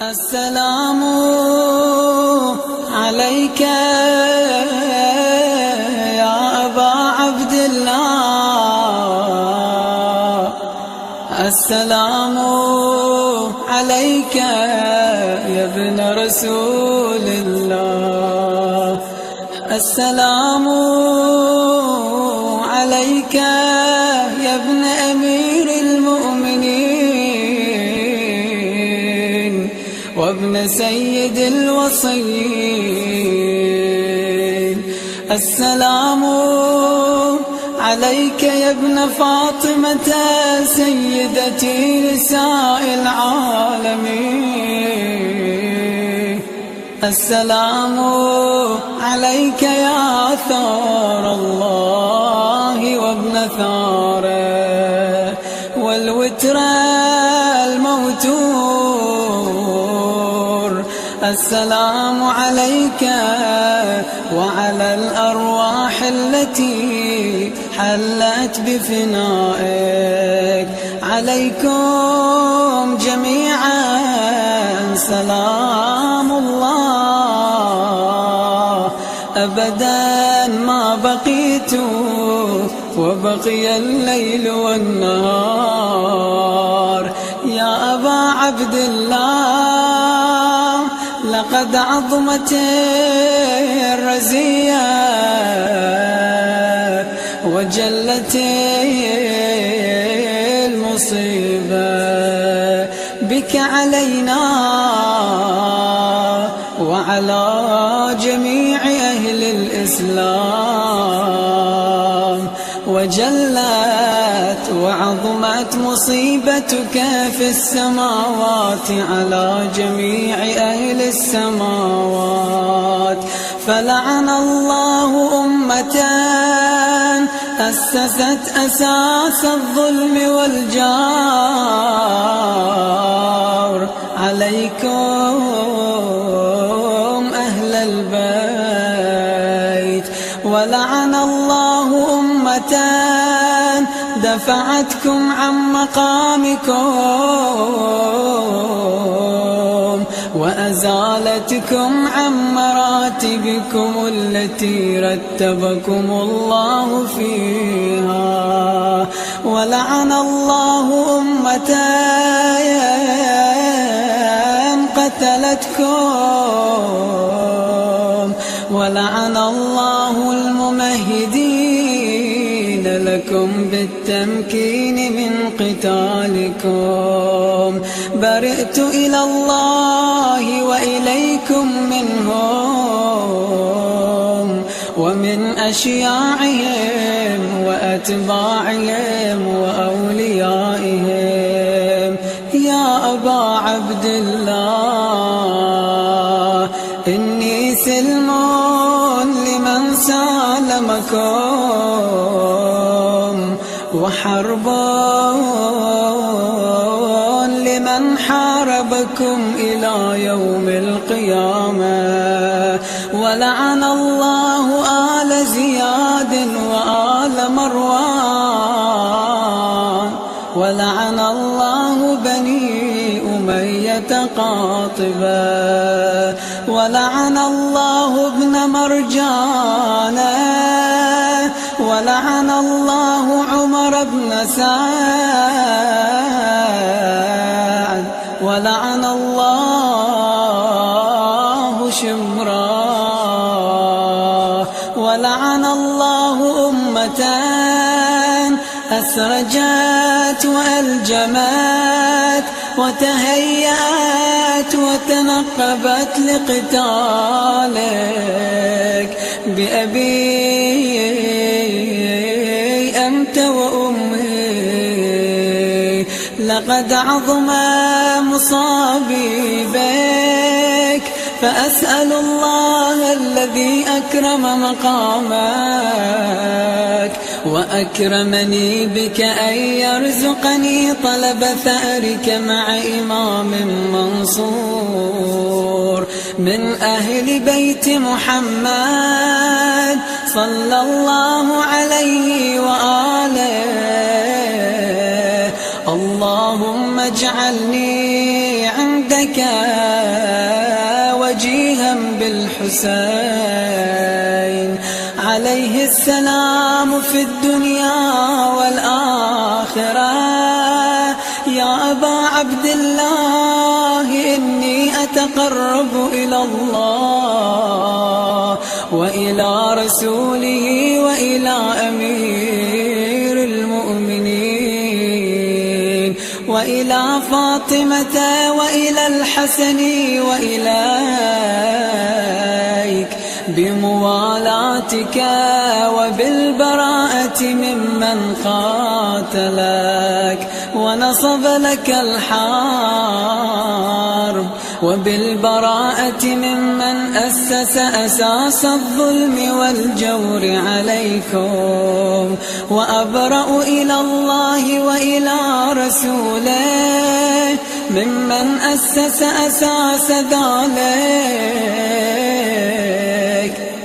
السلام عليك يا أبا عبد الله، السلام عليك يا ابن رسول الله، السلام عليك يا ابن أمير المؤمنين وابن سيد الوصيين، السلام عليك يا ابن فاطمة سيدتي نساء العالمين، السلام عليك يا ثار الله وابن ثاره والوتر الموتور، السلام عليك وعلى الأرواح التي حلت بفنائك، عليكم جميعا سلام الله أبدا ما بقيت وبقي الليل والنهار. يا أبا عبد الله لقد عظمت الرزية وجلت المصيبة بك علينا وعلى جميع أهل الإسلام، وجلت وعظمت مصيبتك في السماوات على جميع أهل السماوات، فلعن الله أمة أسست أساس الظلم والجار عليكم أهل البيت، ولعن الله أمة دفعتكم عن مقامكم وأزالتكم عن مراتبكم التي رتبكم الله فيها، ولعن الله أمة قتلتكم، ولعن الله الممهدين لكم بالتمكين من قتالكم. برئت إلى الله وإليكم منهم ومن أشياعهم وأتباعهم وأوليائهم. يا أبا عبد الله إني سلم لمن سالمكم وحرب لمن حاربكم إلى يوم القيامة، ولعن الله آل زياد وآل مروان، ولعن الله بني أمية قاطبة، ولعن الله ابن مرجانة، ولعن الله عمر بن سعد، ولعن الله شمرا، ولعن الله أمة أسرجت وألجمت وتهيأت وتنقبت لقتالك بأبي أنت وأمي، لقد عظم مصابي بك، فأسأل الله الذي أكرم مقامك وأكرمني بك أن يرزقني طلب ثأرك مع إمام منصور من أهل بيت محمد صلى الله عليه وآله. اللهم اجعلني عندك منك وجيها بالحسين عليه السلام في الدنيا والآخرة. يا أبا عبد الله إني أتقرب إلى الله وإلى رسوله وإلى أمير المؤمنين وإلى فاطمة وإلى الحسن وإليك بموالاتك وبالبراءة ممن قاتلك ونصب لك الحرب وبالبراءة ممن أسس أساس الظلم والجور عليكم. وأبرأ إلى الله وإلى رسوله ممن أسس أساس ذلك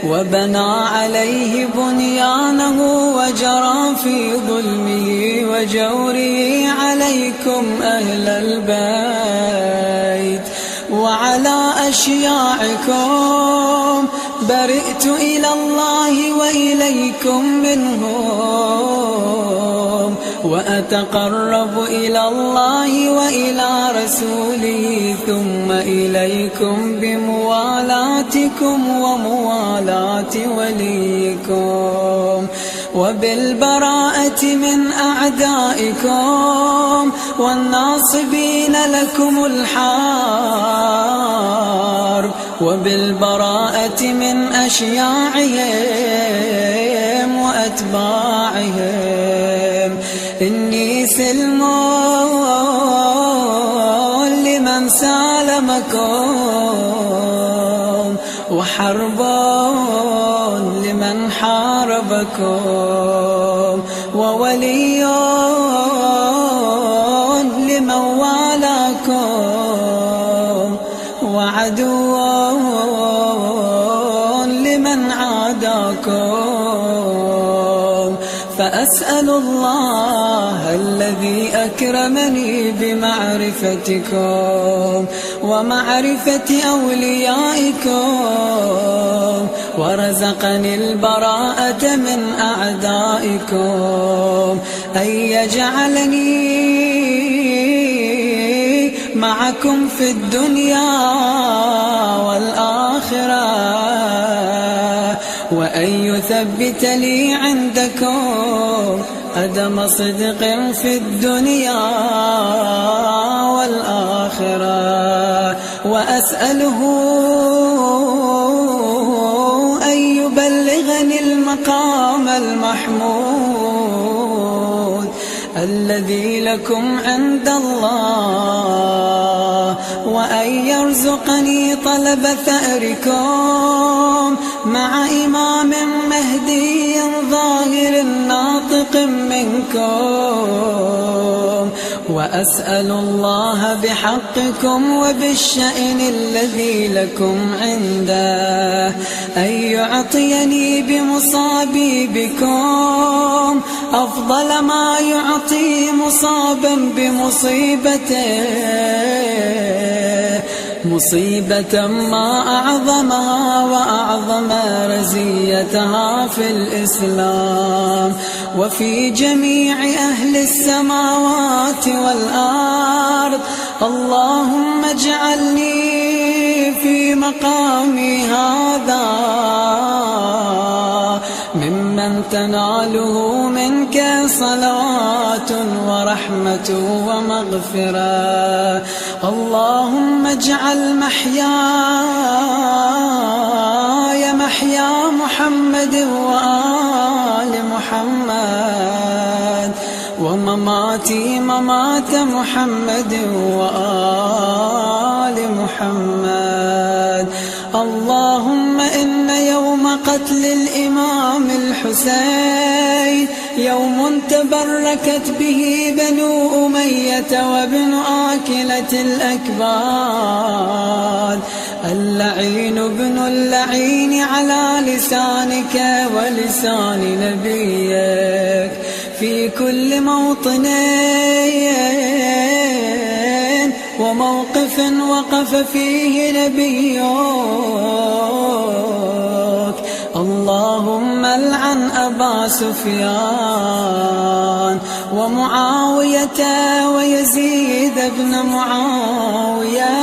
وبنى عليه بنيانه وجرى في ظلمه وجوره عليكم أهل البيت وعلى أشياعكم برئت إلى الله وإليكم منهم وأتقرب إلى الله وإلى رسوله ثم إليكم بموالاتكم وموالاة وليكم وبالبراءة من أعدائكم والناصبين لكم الحرب وبالبراءة من أشياعهم وأتباعهم. إني سلم لمن سالمكم وحرب لمن حاربكم وولي لمن والاكم وعدو لمن عاداكم. فأسأل الله الذي أكرمني بمعرفتكم ومعرفة أوليائكم ورزقني البراءة من أعدائكم أن يجعلني معكم في الدنيا والآخرة وأن يثبت لي عندكم قدم صدق في الدنيا والآخرة. وأسأله أن يبلغني المقام المحمود الذي لكم عند الله وأن يرزقني طلب ثأركم مع إمام مهدي ظاهر ناطق منكم. وأسأل الله بحقكم وبالشأن الذي لكم عنده أن يعطيني بمصابي بكم أفضل ما يعطي مصابا بمصيبته مصيبة ما أعظمها وأعظم رزيتها في الإسلام وفي جميع أهل السماوات والأرض. اللهم اجعلني في مقامي هذا ممن تناله منك صلوات ورحمة ومغفرة. اللهم اجعل محياي محيا محمد وآل محمد ومماتي ممات محمد وآل محمد. اللهم إن يوم قتل الإمام الحسين يوم تبركت به بنو أمية وابن آكلة الأكباد اللعين ابن اللعين على لسانك ولسان نبيك في كل موطن وموقف وقف فيه نبيك. اللهم العن أبا سفيان ومعاوية ويزيد بن معاوية،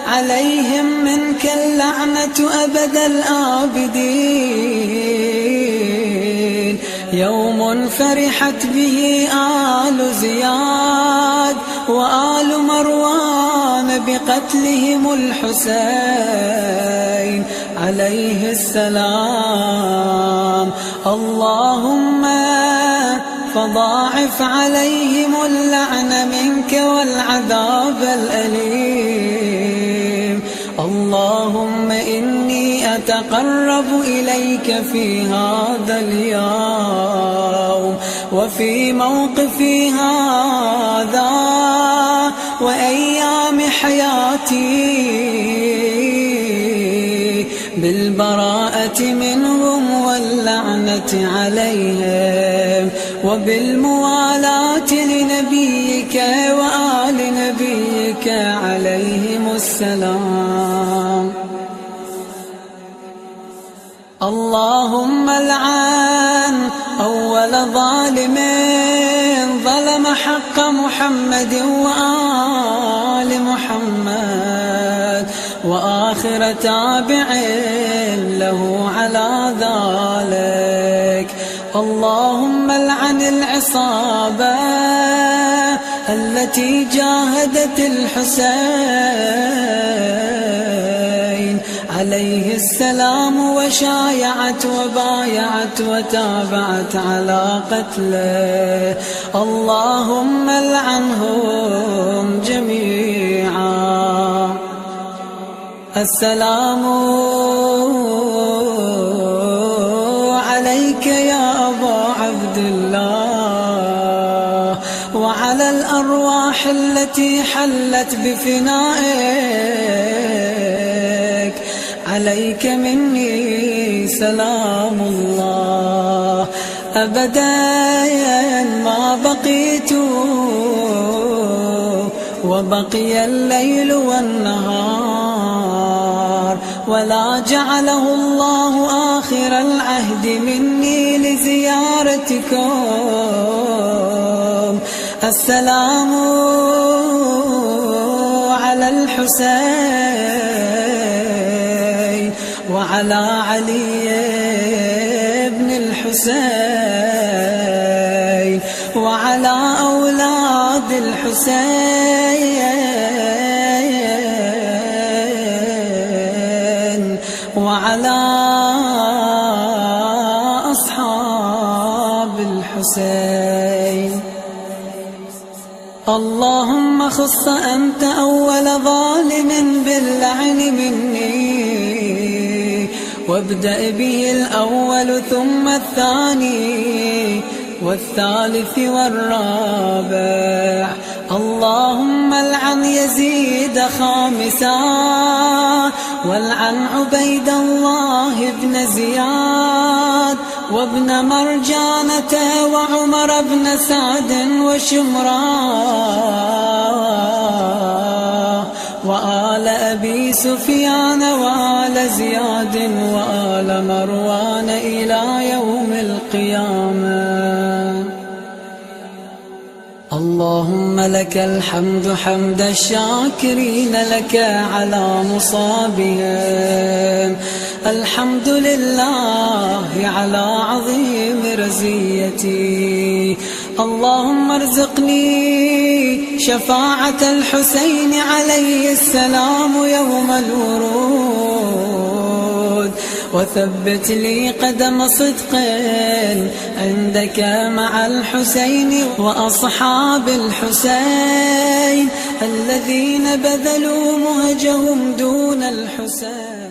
عليهم منك اللعنة أبد الآبدين. يوم فرحت به آل زياد وآل مروان بقتلهم الحسين عليه السلام. اللهم فضاعف عليهم اللعن منك والعذاب الأليم. اللهم إني أتقرب إليك في هذا اليوم وفي موقفي هذا وأيام حياتي بالبراءة منهم واللعنة عليهم وبالموالاة لنبيك وآل نبيك عليهم السلام. اللهم العن أول ظالم ظلم حق محمد وآل محمد، وآخر تابع له على ذلك. اللهم العن العصابة التي جاهدت الحسين عليه السلام وشايعت وبايعت وتابعت على قتله. اللهم العنهم جميعا. السلام عليك يا أبا عبد الله وعلى الأرواح التي حلت بفنائك. عليك مني سلام الله أبدا ما بقيت وبقي الليل والنهار، ولا جعله الله آخر العهد مني لزيارتكم. السلام على الحسين وعلى علي بن الحسين وعلى أولاد الحسين وعلى أصحاب الحسين. اللهم خص أنت أول ظالم باللعن مني، وابدأ به الأول ثم الثاني والثالث والرابع. اللهم العن يزيد خامسا، والعن عبيد الله بن زياد وابن مرجانة وعمر بن سعد وشمران وآل أبي سفيان وآل زياد وآل مروان إلى يوم القيامة. اللهم لك الحمد حمد الشاكرين لك على مصابهم. الحمد لله على عظيم رزيتي. اللهم ارزقني شفاعة الحسين عليه السلام يوم الورود، وثبت لي قدم صدق عندك مع الحسين وأصحاب الحسين الذين بذلوا مهجهم دون الحسين.